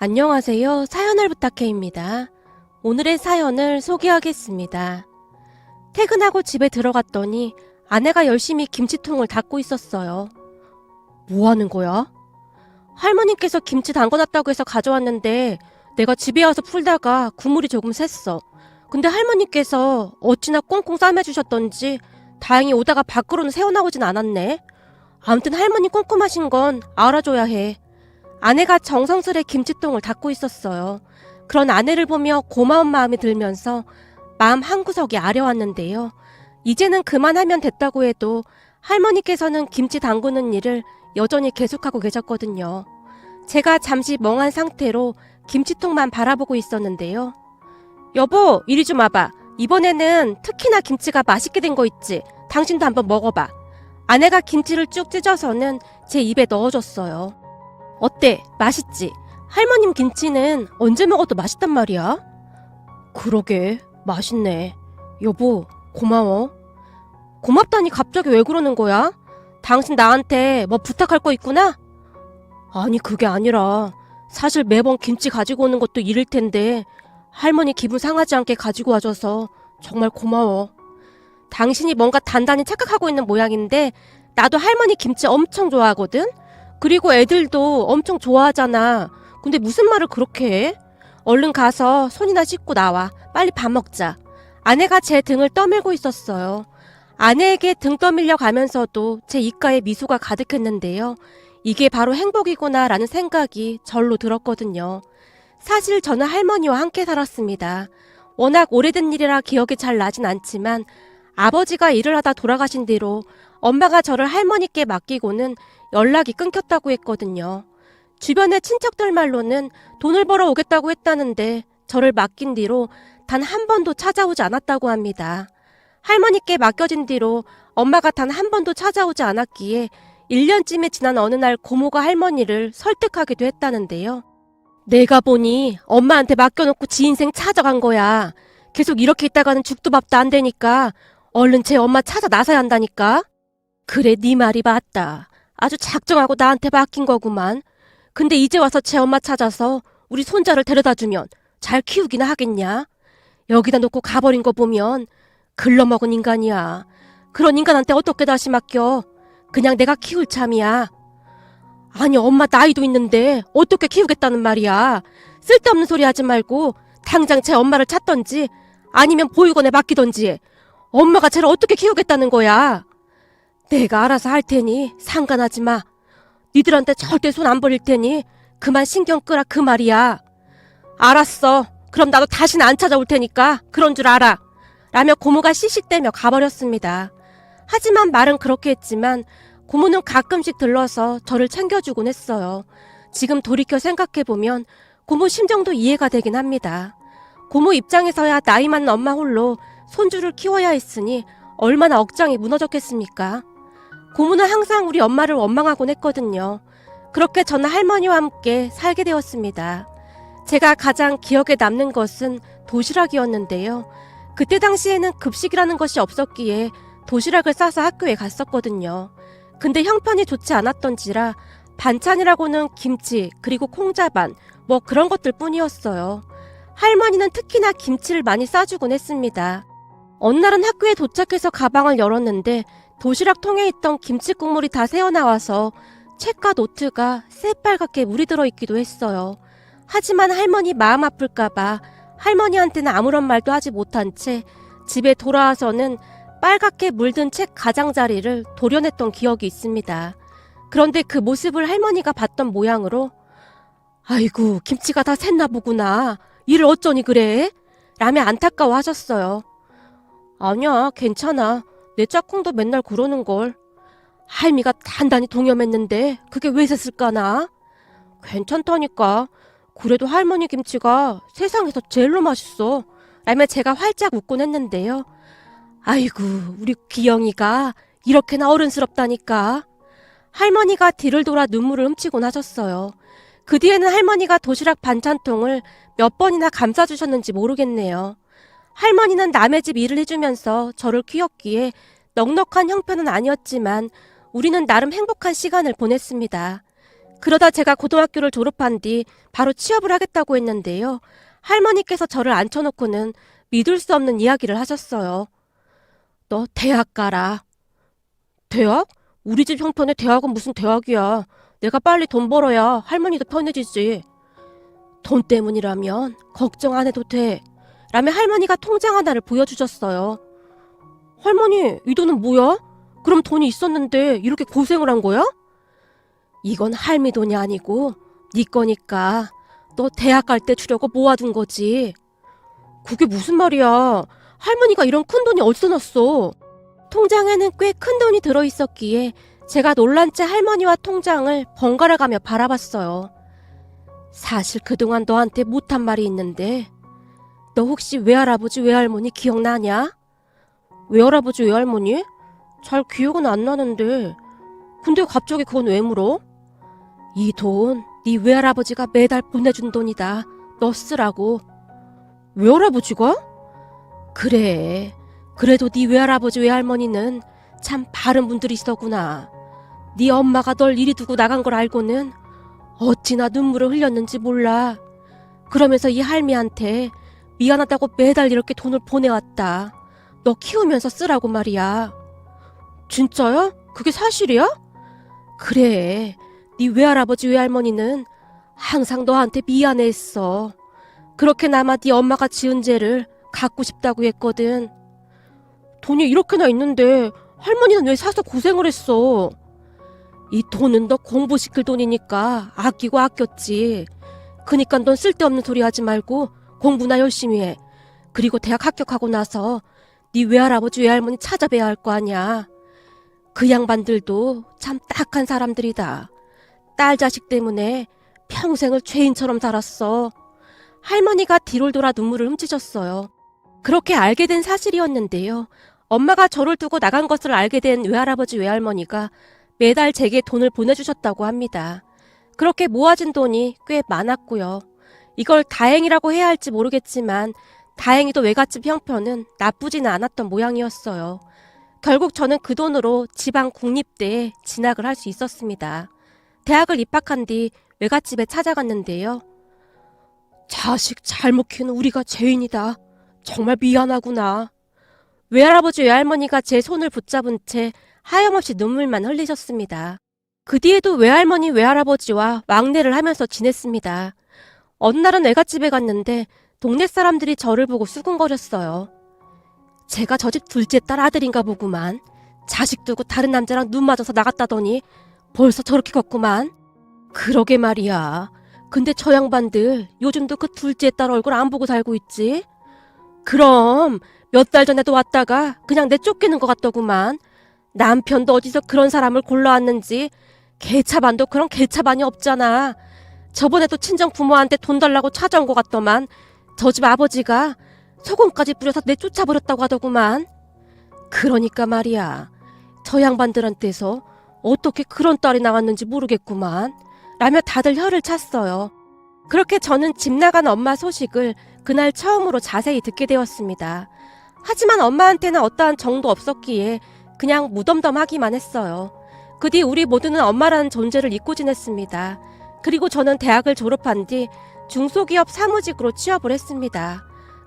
안녕하세요. 사연을 부탁해입니다. 오늘의 사연을 소개하겠습니다. 퇴근하고 집에 들어갔더니 아내가 열심히 김치통을 닦고 있었어요. 뭐 하는 거야? 할머니께서 김치 담궈놨다고 해서 가져왔는데 내가 집에 와서 풀다가 국물이 조금 샜어. 근데 할머니께서 어찌나 꽁꽁 싸매주셨던지 다행히 오다가 밖으로는 새어나오진 않았네. 아무튼 할머니 꼼꼼하신 건 알아줘야 해. 아내가 정성스레 김치통을 닦고 있었어요. 그런 아내를 보며 고마운 마음이 들면서 마음 한구석이 아려왔는데요. 이제는 그만하면 됐다고 해도 할머니께서는 김치 담그는 일을 여전히 계속하고 계셨거든요. 제가 잠시 멍한 상태로 김치통만 바라보고 있었는데요. 여보, 이리 좀 와봐. 이번에는 특히나 김치가 맛있게 된 거 있지? 당신도 한번 먹어봐. 아내가 김치를 쭉 찢어서는 제 입에 넣어줬어요. 어때? 맛있지? 할머님 김치는 언제 먹어도 맛있단 말이야? 그러게, 맛있네. 여보, 고마워. 고맙다니 갑자기 왜 그러는 거야? 당신 나한테 뭐 부탁할 거 있구나? 아니, 그게 아니라 사실 매번 김치 가지고 오는 것도 일일 텐데 할머니 기분 상하지 않게 가지고 와줘서 정말 고마워. 당신이 뭔가 단단히 착각하고 있는 모양인데 나도 할머니 김치 엄청 좋아하거든? 그리고 애들도 엄청 좋아하잖아. 근데 무슨 말을 그렇게 해? 얼른 가서 손이나 씻고 나와. 빨리 밥 먹자. 아내가 제 등을 떠밀고 있었어요. 아내에게 등 떠밀려 가면서도 제 입가에 미소가 가득했는데요. 이게 바로 행복이구나 라는 생각이 절로 들었거든요. 사실 저는 할머니와 함께 살았습니다. 워낙 오래된 일이라 기억이 잘 나진 않지만 아버지가 일을 하다 돌아가신 뒤로 엄마가 저를 할머니께 맡기고는 연락이 끊겼다고 했거든요. 주변의 친척들 말로는 돈을 벌어 오겠다고 했다는데 저를 맡긴 뒤로 단 한 번도 찾아오지 않았다고 합니다. 할머니께 맡겨진 뒤로 엄마가 단 한 번도 찾아오지 않았기에 1년쯤이 지난 어느 날 고모가 할머니를 설득하기도 했다는데요. 내가 보니 엄마한테 맡겨놓고 지 인생 찾아간 거야. 계속 이렇게 있다가는 죽도 밥도 안 되니까 얼른 제 엄마 찾아 나서야 한다니까. 그래, 네 말이 맞다. 아주 작정하고 나한테 맡긴 거구만. 근데 이제 와서 제 엄마 찾아서 우리 손자를 데려다주면 잘 키우기나 하겠냐? 여기다 놓고 가버린 거 보면 글러먹은 인간이야. 그런 인간한테 어떻게 다시 맡겨? 그냥 내가 키울 참이야. 아니, 엄마 나이도 있는데 어떻게 키우겠다는 말이야. 쓸데없는 소리 하지 말고 당장 제 엄마를 찾던지 아니면 보육원에 맡기던지 해. 엄마가 쟤를 어떻게 키우겠다는 거야. 내가 알아서 할 테니 상관하지 마. 니들한테 절대 손 안 벌릴 테니 그만 신경 끄라 그 말이야. 알았어. 그럼 나도 다시는 안 찾아올 테니까 그런 줄 알아. 라며 고모가 씩씩대며 가버렸습니다. 하지만 말은 그렇게 했지만 고모는 가끔씩 들러서 저를 챙겨주곤 했어요. 지금 돌이켜 생각해보면 고모 심정도 이해가 되긴 합니다. 고모 입장에서야 나이 많은 엄마 홀로 손주를 키워야 했으니 얼마나 억장이 무너졌겠습니까? 고모는 항상 우리 엄마를 원망하곤 했거든요. 그렇게 저는 할머니와 함께 살게 되었습니다. 제가 가장 기억에 남는 것은 도시락이었는데요. 그때 당시에는 급식이라는 것이 없었기에 도시락을 싸서 학교에 갔었거든요. 근데 형편이 좋지 않았던지라 반찬이라고는 김치 그리고 콩자반 뭐 그런 것들 뿐이었어요. 할머니는 특히나 김치를 많이 싸주곤 했습니다. 어느 날은 학교에 도착해서 가방을 열었는데 도시락 통에 있던 김치 국물이 다 새어나와서 책과 노트가 새빨갛게 물이 들어있기도 했어요. 하지만 할머니 마음 아플까봐 할머니한테는 아무런 말도 하지 못한 채 집에 돌아와서는 빨갛게 물든 책 가장자리를 도려냈던 기억이 있습니다. 그런데 그 모습을 할머니가 봤던 모양으로 아이고, 김치가 다 샜나 보구나. 일을 어쩌니 그래? 라며 안타까워하셨어요. 아니야, 괜찮아. 내 짝꿍도 맨날 그러는걸. 할미가 단단히 동염했는데 그게 왜 샜을까나? 괜찮다니까. 그래도 할머니 김치가 세상에서 제일로 맛있어. 라며 제가 활짝 웃곤 했는데요. 아이고, 우리 기영이가 이렇게나 어른스럽다니까. 할머니가 뒤를 돌아 눈물을 훔치곤 하셨어요. 그 뒤에는 할머니가 도시락 반찬통을 몇 번이나 감싸주셨는지 모르겠네요. 할머니는 남의 집 일을 해주면서 저를 키웠기에 넉넉한 형편은 아니었지만 우리는 나름 행복한 시간을 보냈습니다. 그러다 제가 고등학교를 졸업한 뒤 바로 취업을 하겠다고 했는데요. 할머니께서 저를 앉혀놓고는 믿을 수 없는 이야기를 하셨어요. 너 대학 가라. 대학? 우리 집 형편에 대학은 무슨 대학이야. 내가 빨리 돈 벌어야 할머니도 편해지지. 돈 때문이라면 걱정 안 해도 돼. 라며 할머니가 통장 하나를 보여주셨어요. 할머니, 이 돈은 뭐야? 그럼 돈이 있었는데 이렇게 고생을 한 거야? 이건 할미 돈이 아니고 네 거니까 너 대학 갈 때 주려고 모아둔 거지. 그게 무슨 말이야. 할머니가 이런 큰 돈이 어디서 났어? 통장에는 꽤 큰 돈이 들어있었기에 제가 놀란 채 할머니와 통장을 번갈아 가며 바라봤어요. 사실 그동안 너한테 못한 말이 있는데 너 혹시 외할아버지 외할머니 기억나냐? 외할아버지 외할머니? 잘 기억은 안 나는데 근데 갑자기 그건 왜 물어? 이 돈 네 외할아버지가 매달 보내준 돈이다. 너 쓰라고. 외할아버지가? 그래. 그래도 네 외할아버지 외할머니는 참 바른 분들이 있더구나. 네 엄마가 널 이리 두고 나간 걸 알고는 어찌나 눈물을 흘렸는지 몰라. 그러면서 이 할미한테 미안하다고 매달 이렇게 돈을 보내왔다. 너 키우면서 쓰라고 말이야. 진짜야? 그게 사실이야? 그래. 네 외할아버지 외할머니는 항상 너한테 미안해했어. 그렇게나마 네 엄마가 지은 죄를 갚고 싶다고 했거든. 돈이 이렇게나 있는데 할머니는 왜 사서 고생을 했어? 이 돈은 너 공부시킬 돈이니까 아끼고 아꼈지. 그니까 넌 쓸데없는 소리 하지 말고 공부나 열심히 해. 그리고 대학 합격하고 나서 네 외할아버지 외할머니 찾아뵈야 할 거 아니야. 그 양반들도 참 딱한 사람들이다. 딸 자식 때문에 평생을 죄인처럼 살았어. 할머니가 뒤를 돌아 눈물을 훔치셨어요. 그렇게 알게 된 사실이었는데요. 엄마가 저를 두고 나간 것을 알게 된 외할아버지 외할머니가 매달 제게 돈을 보내주셨다고 합니다. 그렇게 모아진 돈이 꽤 많았고요. 이걸 다행이라고 해야 할지 모르겠지만 다행히도 외갓집 형편은 나쁘지는 않았던 모양이었어요. 결국 저는 그 돈으로 지방 국립대에 진학을 할 수 있었습니다. 대학을 입학한 뒤 외갓집에 찾아갔는데요. 자식 잘못 키운 우리가 죄인이다. 정말 미안하구나. 외할아버지 외할머니가 제 손을 붙잡은 채 하염없이 눈물만 흘리셨습니다. 그 뒤에도 외할머니 외할아버지와 왕래를 하면서 지냈습니다. 어느 날은 외갓집에 갔는데 동네 사람들이 저를 보고 수군거렸어요. 제가 저 집 둘째 딸 아들인가 보구만. 자식 두고 다른 남자랑 눈 맞아서 나갔다더니 벌써 저렇게 걷구만. 그러게 말이야. 근데 저 양반들 요즘도 그 둘째 딸 얼굴 안 보고 살고 있지? 그럼 몇 달 전에도 왔다가 그냥 내쫓기는 것 같더구만. 남편도 어디서 그런 사람을 골라왔는지 개차반도 그런 개차반이 없잖아. 저번에도 친정 부모한테 돈 달라고 찾아온 것 같더만 저 집 아버지가 소금까지 뿌려서 내쫓아버렸다고 하더구만. 그러니까 말이야. 저 양반들한테서 어떻게 그런 딸이 나왔는지 모르겠구만. 라며 다들 혀를 찼어요. 그렇게 저는 집 나간 엄마 소식을 그날 처음으로 자세히 듣게 되었습니다. 하지만 엄마한테는 어떠한 정도 없었기에 그냥 무덤덤하기만 했어요. 그 뒤 우리 모두는 엄마라는 존재를 잊고 지냈습니다. 그리고 저는 대학을 졸업한 뒤 중소기업 사무직으로 취업을 했습니다.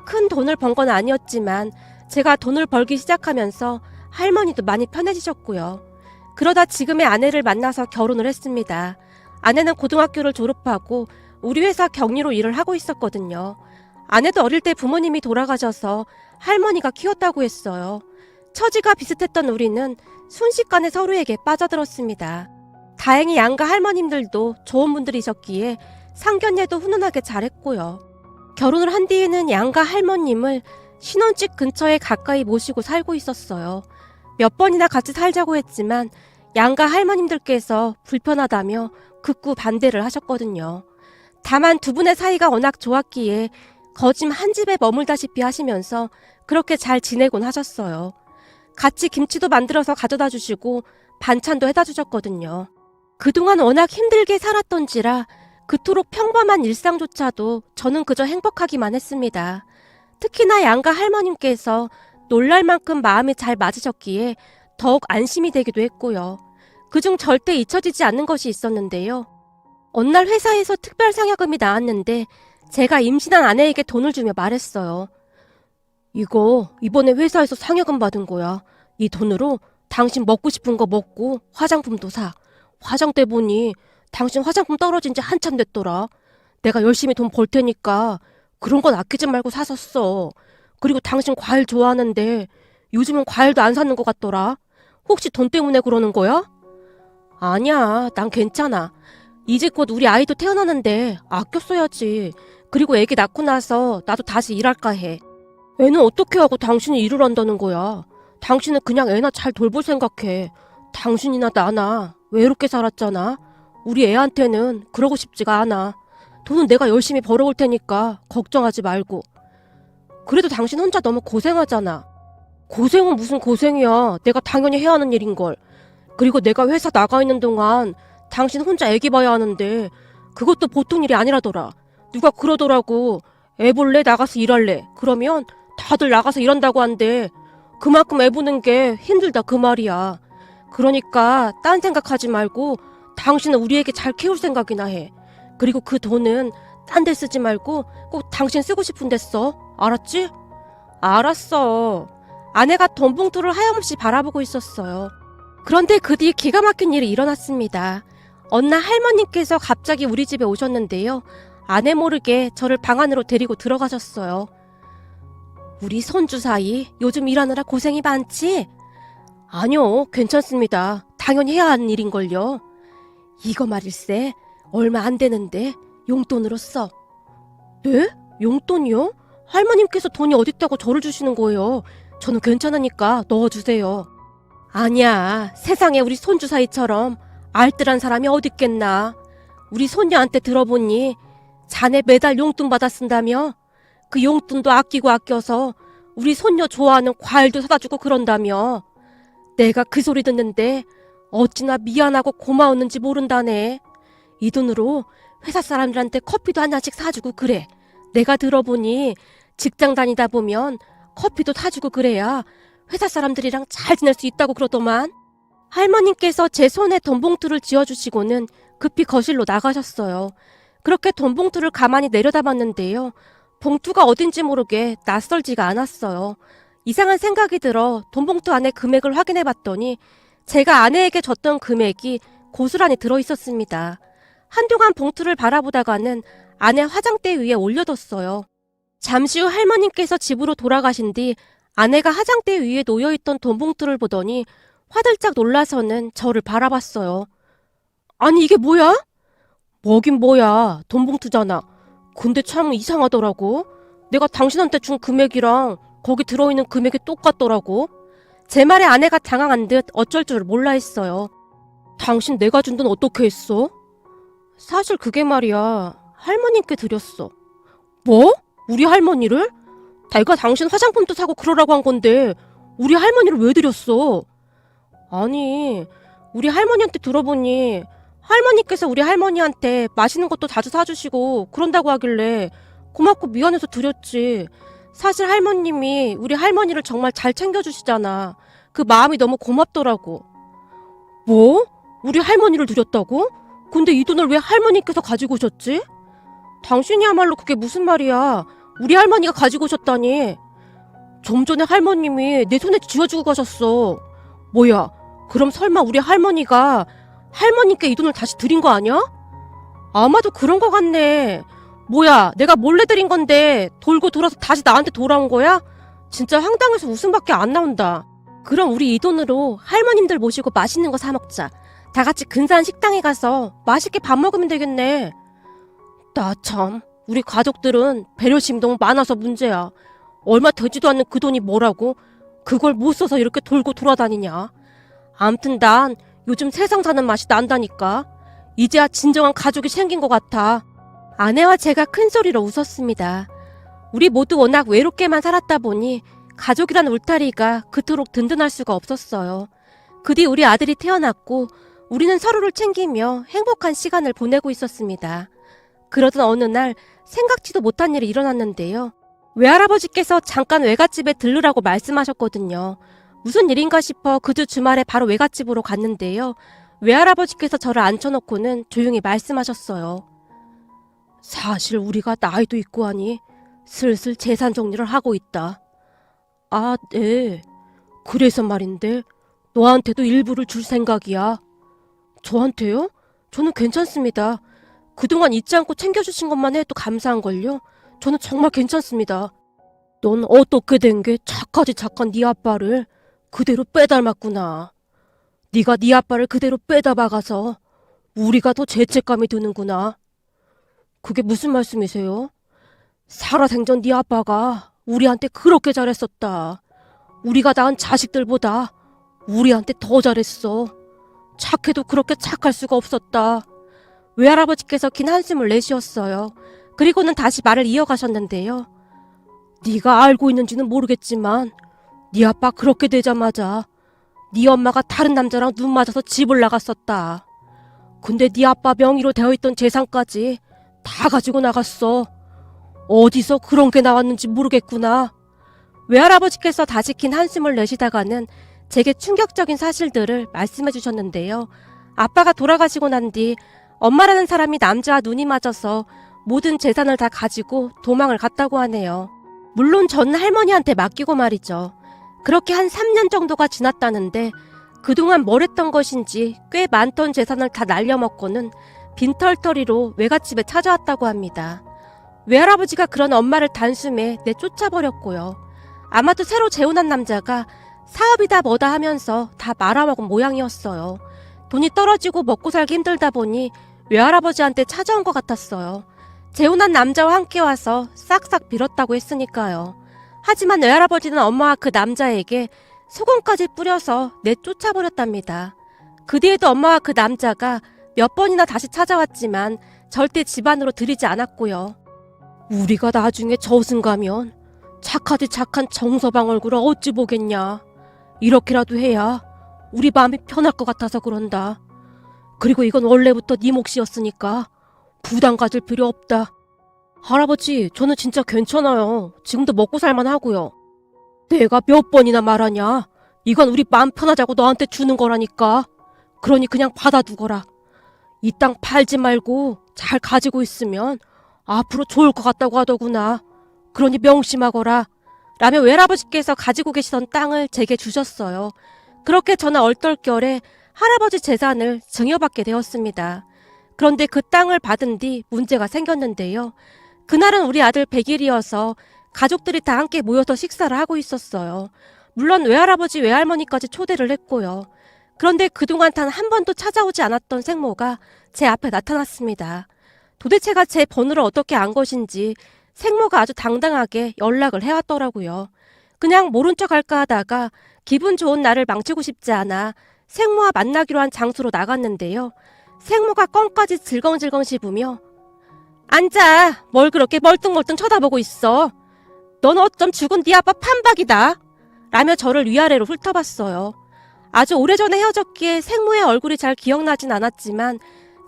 큰 돈을 번 건 아니었지만 제가 돈을 벌기 시작하면서 할머니도 많이 편해지셨고요. 그러다 지금의 아내를 만나서 결혼을 했습니다. 아내는 고등학교를 졸업하고 우리 회사 격리로 일을 하고 있었거든요. 아내도 어릴 때 부모님이 돌아가셔서 할머니가 키웠다고 했어요. 처지가 비슷했던 우리는 순식간에 서로에게 빠져들었습니다. 다행히 양가 할머님들도 좋은 분들이셨기에 상견례도 훈훈하게 잘했고요. 결혼을 한 뒤에는 양가 할머님을 신혼집 근처에 가까이 모시고 살고 있었어요. 몇 번이나 같이 살자고 했지만 양가 할머님들께서 불편하다며 극구 반대를 하셨거든요. 다만 두 분의 사이가 워낙 좋았기에 거짐 한 집에 머물다시피 하시면서 그렇게 잘 지내곤 하셨어요. 같이 김치도 만들어서 가져다 주시고 반찬도 해다 주셨거든요. 그동안 워낙 힘들게 살았던지라 그토록 평범한 일상조차도 저는 그저 행복하기만 했습니다. 특히나 양가 할머님께서 놀랄 만큼 마음이 잘 맞으셨기에 더욱 안심이 되기도 했고요. 그중 절대 잊혀지지 않는 것이 있었는데요. 어느 날 회사에서 특별 상여금이 나왔는데 제가 임신한 아내에게 돈을 주며 말했어요. 이거 이번에 회사에서 상여금 받은 거야. 이 돈으로 당신 먹고 싶은 거 먹고 화장품도 사. 화장대 보니 당신 화장품 떨어진 지 한참 됐더라. 내가 열심히 돈 벌 테니까 그런 건 아끼지 말고 사서. 그리고 당신 과일 좋아하는데 요즘은 과일도 안 사는 것 같더라. 혹시 돈 때문에 그러는 거야? 아니야, 난 괜찮아. 이제 곧 우리 아이도 태어나는데 아껴 써야지. 그리고 애기 낳고 나서 나도 다시 일할까 해. 애는 어떻게 하고 당신이 일을 한다는 거야. 당신은 그냥 애나 잘 돌볼 생각해. 당신이나 나나 외롭게 살았잖아. 우리 애한테는 그러고 싶지가 않아. 돈은 내가 열심히 벌어올 테니까 걱정하지 말고. 그래도 당신 혼자 너무 고생하잖아. 고생은 무슨 고생이야. 내가 당연히 해야 하는 일인걸. 그리고 내가 회사 나가 있는 동안 당신 혼자 애기 봐야 하는데 그것도 보통 일이 아니라더라. 누가 그러더라고. 애 볼래? 나가서 일할래? 그러면 다들 나가서 일한다고 한대. 그만큼 애 보는 게 힘들다 그 말이야. 그러니까 딴 생각하지 말고 당신은 우리 애기 잘 키울 생각이나 해. 그리고 그 돈은 딴 데 쓰지 말고 꼭 당신 쓰고 싶은 데 써. 알았지? 알았어. 아내가 돈 봉투를 하염없이 바라보고 있었어요. 그런데 그 뒤에 기가 막힌 일이 일어났습니다. 어느 날 할머님께서 갑자기 우리 집에 오셨는데요. 아내 모르게 저를 방 안으로 데리고 들어가셨어요. 우리 손주 사이 요즘 일하느라 고생이 많지? 아니요, 괜찮습니다. 당연히 해야 하는 일인걸요. 이거 말일세, 얼마 안 되는데 용돈으로 써. 네? 용돈이요? 할머님께서 돈이 어딨다고 저를 주시는 거예요. 저는 괜찮으니까 넣어주세요. 아니야, 세상에 우리 손주 사이처럼 알뜰한 사람이 어딨겠나. 우리 손녀한테 들어보니 자네 매달 용돈 받아 쓴다며? 그 용돈도 아끼고 아껴서 우리 손녀 좋아하는 과일도 사다 주고 그런다며. 내가 그 소리 듣는데 어찌나 미안하고 고마웠는지 모른다네. 이 돈으로 회사 사람들한테 커피도 한 잔씩 사주고 그래. 내가 들어보니 직장 다니다 보면 커피도 사주고 그래야 회사 사람들이랑 잘 지낼 수 있다고 그러더만. 할머님께서 제 손에 돈 봉투를 쥐어주시고는 급히 거실로 나가셨어요. 그렇게 돈 봉투를 가만히 내려다봤는데요. 봉투가 어딘지 모르게 낯설지가 않았어요. 이상한 생각이 들어 돈 봉투 안에 금액을 확인해 봤더니 제가 아내에게 줬던 금액이 고스란히 들어있었습니다. 한동안 봉투를 바라보다가는 아내 화장대 위에 올려뒀어요. 잠시 후 할머님께서 집으로 돌아가신 뒤 아내가 화장대 위에 놓여있던 돈 봉투를 보더니 화들짝 놀라서는 저를 바라봤어요. 아니 이게 뭐야? 뭐긴 뭐야, 돈 봉투잖아. 근데 참 이상하더라고. 내가 당신한테 준 금액이랑 거기 들어있는 금액이 똑같더라고. 제 말에 아내가 당황한 듯 어쩔 줄 몰라 했어요. 당신 내가 준 돈 어떻게 했어? 사실 그게 말이야, 할머님께 드렸어. 뭐? 우리 할머니를? 내가 당신 화장품도 사고 그러라고 한 건데 우리 할머니를 왜 드렸어? 아니, 우리 할머니한테 들어보니 할머니께서 우리 할머니한테 맛있는 것도 자주 사주시고 그런다고 하길래 고맙고 미안해서 드렸지. 사실 할머님이 우리 할머니를 정말 잘 챙겨주시잖아. 그 마음이 너무 고맙더라고. 뭐? 우리 할머니를 드렸다고? 근데 이 돈을 왜 할머니께서 가지고 오셨지? 당신이야말로 그게 무슨 말이야. 우리 할머니가 가지고 오셨다니. 좀 전에 할머님이 내 손에 쥐어주고 가셨어. 뭐야, 그럼 설마 우리 할머니가 할머니께 이 돈을 다시 드린 거 아니야? 아마도 그런 거 같네. 뭐야, 내가 몰래 드린 건데 돌고 돌아서 다시 나한테 돌아온 거야? 진짜 황당해서 웃음밖에 안 나온다. 그럼 우리 이 돈으로 할머님들 모시고 맛있는 거 사 먹자. 다 같이 근사한 식당에 가서 맛있게 밥 먹으면 되겠네. 나 참, 우리 가족들은 배려심이 너무 많아서 문제야. 얼마 되지도 않는 그 돈이 뭐라고? 그걸 못 써서 이렇게 돌고 돌아다니냐. 암튼 난 요즘 세상 사는 맛이 난다니까. 이제야 진정한 가족이 생긴 것 같아. 아내와 제가 큰 소리로 웃었습니다. 우리 모두 워낙 외롭게만 살았다 보니 가족이란 울타리가 그토록 든든할 수가 없었어요. 그 뒤 우리 아들이 태어났고 우리는 서로를 챙기며 행복한 시간을 보내고 있었습니다. 그러던 어느 날 생각지도 못한 일이 일어났는데요. 외할아버지께서 잠깐 외갓집에 들르라고 말씀하셨거든요. 무슨 일인가 싶어 그 주 주말에 바로 외갓집으로 갔는데요. 외할아버지께서 저를 앉혀놓고는 조용히 말씀하셨어요. 사실 우리가 나이도 있고 하니 슬슬 재산 정리를 하고 있다. 아, 네. 그래서 말인데 너한테도 일부를 줄 생각이야. 저한테요? 저는 괜찮습니다. 그동안 잊지 않고 챙겨주신 것만 해도 감사한걸요. 저는 정말 괜찮습니다. 넌 어떻게 된 게 착하지 착한 네 아빠를 그대로 빼닮았구나. 네가 네 아빠를 그대로 빼다 박아서 우리가 더 죄책감이 드는구나. 그게 무슨 말씀이세요? 살아생전 네 아빠가 우리한테 그렇게 잘했었다. 우리가 낳은 자식들보다 우리한테 더 잘했어. 착해도 그렇게 착할 수가 없었다. 외할아버지께서 긴 한숨을 내쉬었어요. 그리고는 다시 말을 이어가셨는데요. 네가 알고 있는지는 모르겠지만 네 아빠 그렇게 되자마자 네 엄마가 다른 남자랑 눈 맞아서 집을 나갔었다. 근데 네 아빠 명의로 되어있던 재산까지 다 가지고 나갔어. 어디서 그런 게 나왔는지 모르겠구나. 외할아버지께서 다시 긴 한숨을 내쉬다가는 제게 충격적인 사실들을 말씀해 주셨는데요. 아빠가 돌아가시고 난 뒤 엄마라는 사람이 남자와 눈이 맞아서 모든 재산을 다 가지고 도망을 갔다고 하네요. 물론 저는 할머니한테 맡기고 말이죠. 그렇게 한 3년 정도가 지났다는데 그동안 뭘 했던 것인지 꽤 많던 재산을 다 날려먹고는 빈털터리로 외갓집에 찾아왔다고 합니다. 외할아버지가 그런 엄마를 단숨에 내쫓아버렸고요. 아마도 새로 재혼한 남자가 사업이다 뭐다 하면서 다 말아먹은 모양이었어요. 돈이 떨어지고 먹고 살기 힘들다 보니 외할아버지한테 찾아온 것 같았어요. 재혼한 남자와 함께 와서 싹싹 빌었다고 했으니까요. 하지만 외할아버지는 엄마와 그 남자에게 소금까지 뿌려서 내쫓아버렸답니다. 그 뒤에도 엄마와 그 남자가 몇 번이나 다시 찾아왔지만 절대 집 안으로 들이지 않았고요. 우리가 나중에 저승 가면 착하디 착한 정서방 얼굴을 어찌 보겠냐. 이렇게라도 해야 우리 마음이 편할 것 같아서 그런다. 그리고 이건 원래부터 네 몫이었으니까 부담 가질 필요 없다. 할아버지, 저는 진짜 괜찮아요. 지금도 먹고 살만 하고요. 내가 몇 번이나 말하냐. 이건 우리 마음 편하자고 너한테 주는 거라니까. 그러니 그냥 받아두거라. 이 땅 팔지 말고 잘 가지고 있으면 앞으로 좋을 것 같다고 하더구나. 그러니 명심하거라. 라며 외할아버지께서 가지고 계시던 땅을 제게 주셨어요. 그렇게 저는 얼떨결에 할아버지 재산을 증여받게 되었습니다. 그런데 그 땅을 받은 뒤 문제가 생겼는데요. 그날은 우리 아들 100일이어서 가족들이 다 함께 모여서 식사를 하고 있었어요. 물론 외할아버지 외할머니까지 초대를 했고요. 그런데 그동안 단 한 번도 찾아오지 않았던 생모가 제 앞에 나타났습니다. 도대체가 제 번호를 어떻게 안 것인지 생모가 아주 당당하게 연락을 해왔더라고요. 그냥 모른 척 할까 하다가 기분 좋은 날을 망치고 싶지 않아 생모와 만나기로 한 장소로 나갔는데요. 생모가 껌까지 질겅질겅 씹으며 앉아! 뭘 그렇게 멀뚱멀뚱 쳐다보고 있어? 넌 어쩜 죽은 네 아빠 판박이다! 라며 저를 위아래로 훑어봤어요. 아주 오래전에 헤어졌기에 생모의 얼굴이 잘 기억나진 않았지만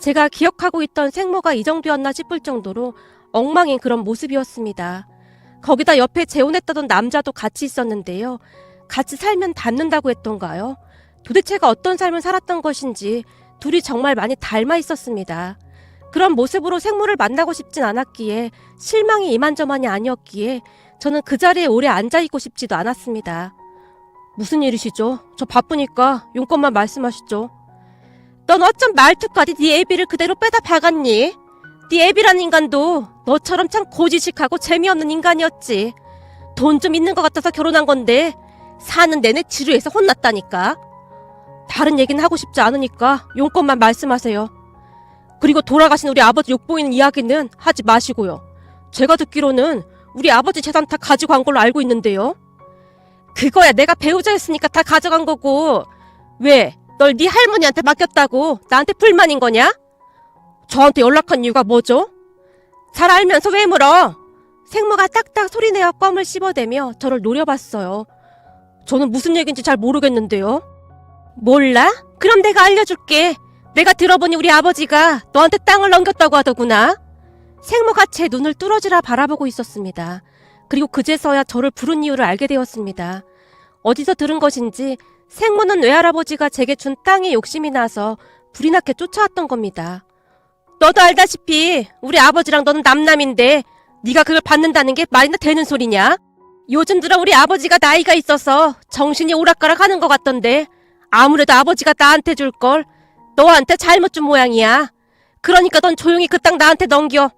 제가 기억하고 있던 생모가 이 정도였나 싶을 정도로 엉망인 그런 모습이었습니다. 거기다 옆에 재혼했다던 남자도 같이 있었는데요. 같이 살면 닮는다고 했던가요? 도대체가 어떤 삶을 살았던 것인지 둘이 정말 많이 닮아 있었습니다. 그런 모습으로 생모를 만나고 싶진 않았기에 실망이 이만저만이 아니었기에 저는 그 자리에 오래 앉아있고 싶지도 않았습니다. 무슨 일이시죠? 저 바쁘니까 용건만 말씀하시죠. 넌 어쩜 말투까지 네 애비를 그대로 빼다 박았니? 네 애비란 인간도 너처럼 참 고지식하고 재미없는 인간이었지. 돈 좀 있는 것 같아서 결혼한 건데 사는 내내 지루해서 혼났다니까. 다른 얘기는 하고 싶지 않으니까 용건만 말씀하세요. 그리고 돌아가신 우리 아버지 욕보이는 이야기는 하지 마시고요. 제가 듣기로는 우리 아버지 재산 다 가져간 걸로 알고 있는데요. 그거야 내가 배우자였으니까 다 가져간 거고 왜 널 네 할머니한테 맡겼다고 나한테 불만인 거냐? 저한테 연락한 이유가 뭐죠? 잘 알면서 왜 물어? 생모가 딱딱 소리내어 껌을 씹어대며 저를 노려봤어요. 저는 무슨 얘기인지 잘 모르겠는데요. 몰라? 그럼 내가 알려줄게. 내가 들어보니 우리 아버지가 너한테 땅을 넘겼다고 하더구나. 생모가 제 눈을 뚫어지라 바라보고 있었습니다. 그리고 그제서야 저를 부른 이유를 알게 되었습니다. 어디서 들은 것인지 생모는 외할아버지가 제게 준 땅에 욕심이 나서 불이 나게 쫓아왔던 겁니다. 너도 알다시피 우리 아버지랑 너는 남남인데 네가 그걸 받는다는 게 말이나 되는 소리냐? 요즘 들어 우리 아버지가 나이가 있어서 정신이 오락가락 하는 것 같던데 아무래도 아버지가 나한테 줄 걸 너한테 잘못 준 모양이야. 그러니까 넌 조용히 그 땅 나한테 넘겨.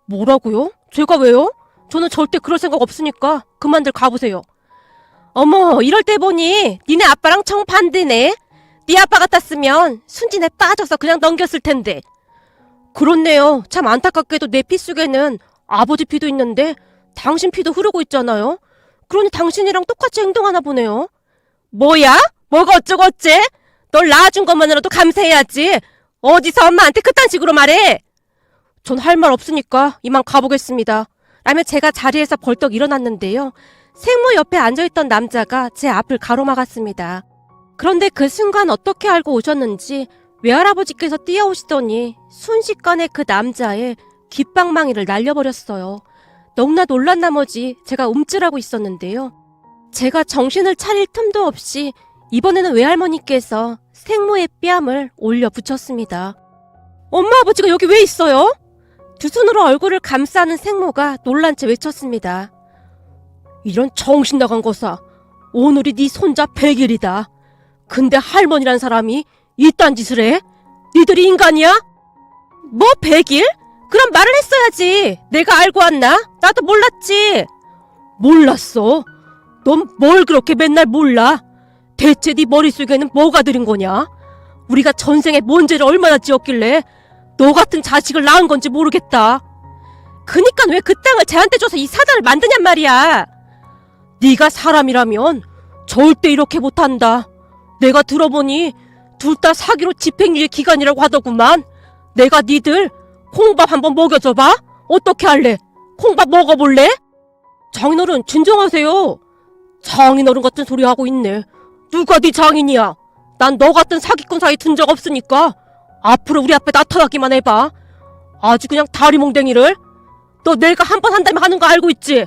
뭐라고요? 제가 왜요? 저는 절대 그럴 생각 없으니까 그만들 가보세요. 어머, 이럴 때 보니 니네 아빠랑 정반대네. 네 아빠 같았으면 순진에 빠져서 그냥 넘겼을 텐데. 그렇네요. 참 안타깝게도 내 피 속에는 아버지 피도 있는데 당신 피도 흐르고 있잖아요. 그러니 당신이랑 똑같이 행동하나 보네요. 뭐야? 뭐가 어쩌고 어째? 널 낳아준 것만으로도 감사해야지. 어디서 엄마한테 그딴 식으로 말해? 전 할 말 없으니까 이만 가보겠습니다. 라며 제가 자리에서 벌떡 일어났는데요. 생모 옆에 앉아있던 남자가 제 앞을 가로막았습니다. 그런데 그 순간 어떻게 알고 오셨는지 외할아버지께서 뛰어오시더니 순식간에 그 남자의 귓방망이를 날려버렸어요. 너무나 놀란 나머지 제가 움찔하고 있었는데요. 제가 정신을 차릴 틈도 없이 이번에는 외할머니께서 생모의 뺨을 올려 붙였습니다. 엄마 아버지가 여기 왜 있어요? 두 손으로 얼굴을 감싸는 생모가 놀란 채 외쳤습니다. 이런 정신 나간 거사. 오늘이 네 손자 100일이다. 근데 할머니란 사람이 이딴 짓을 해? 니들이 인간이야? 뭐 100일? 그럼 말을 했어야지. 내가 알고 왔나? 나도 몰랐지. 몰랐어? 넌 뭘 그렇게 맨날 몰라? 대체 네 머릿속에는 뭐가 들은 거냐? 우리가 전생에 뭔 죄를 얼마나 지었길래 너 같은 자식을 낳은 건지 모르겠다. 그니까 왜 그 땅을 쟤한테 줘서 이 사단을 만드냔 말이야. 네가 사람이라면 절대 이렇게 못한다. 내가 들어보니 둘 다 사기로 집행유예 기간이라고 하더구만. 내가 니들 콩밥 한번 먹여줘봐. 어떻게 할래? 콩밥 먹어볼래? 장인어른 진정하세요. 장인어른 같은 소리 하고 있네. 누가 네 장인이야? 난 너 같은 사기꾼 사이 둔 적 없으니까 앞으로 우리 앞에 나타나기만 해봐. 아주 그냥 다리몽댕이를. 너 내가 한 번 한다면 하는 거 알고 있지?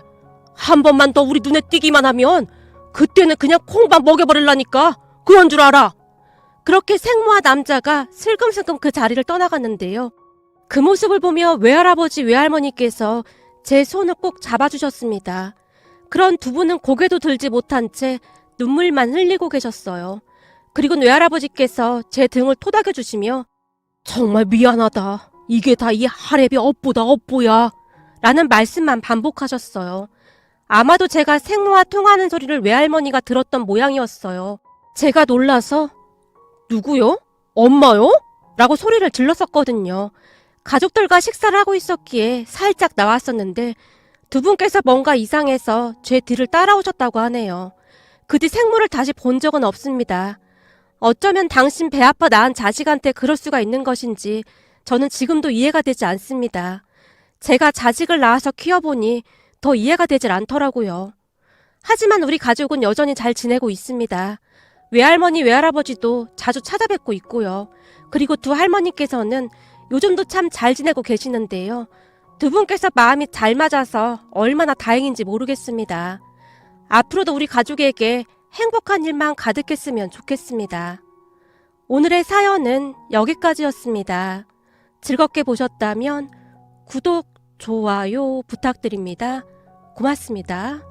한 번만 더 우리 눈에 띄기만 하면 그때는 그냥 콩밥 먹여버릴라니까. 그런 줄 알아. 그렇게 생모와 남자가 슬금슬금 그 자리를 떠나갔는데요. 그 모습을 보며 외할아버지 외할머니께서 제 손을 꼭 잡아주셨습니다. 그런 두 분은 고개도 들지 못한 채 눈물만 흘리고 계셨어요. 그리고 외할아버지께서 제 등을 토닥여주시며 정말 미안하다. 이게 다 이 하랩이 업보다 업보야. 라는 말씀만 반복하셨어요. 아마도 제가 생모와 통하는 소리를 외할머니가 들었던 모양이었어요. 제가 놀라서 누구요? 엄마요? 라고 소리를 질렀었거든요. 가족들과 식사를 하고 있었기에 살짝 나왔었는데 두 분께서 뭔가 이상해서 제 뒤를 따라오셨다고 하네요. 그 뒤 생모를 다시 본 적은 없습니다. 어쩌면 당신 배 아파 낳은 자식한테 그럴 수가 있는 것인지 저는 지금도 이해가 되지 않습니다. 제가 자식을 낳아서 키워보니 더 이해가 되질 않더라고요. 하지만 우리 가족은 여전히 잘 지내고 있습니다. 외할머니, 외할아버지도 자주 찾아뵙고 있고요. 그리고 두 할머니께서는 요즘도 참 잘 지내고 계시는데요. 두 분께서 마음이 잘 맞아서 얼마나 다행인지 모르겠습니다. 앞으로도 우리 가족에게 행복한 일만 가득했으면 좋겠습니다. 오늘의 사연은 여기까지였습니다. 즐겁게 보셨다면 구독, 좋아요 부탁드립니다. 고맙습니다.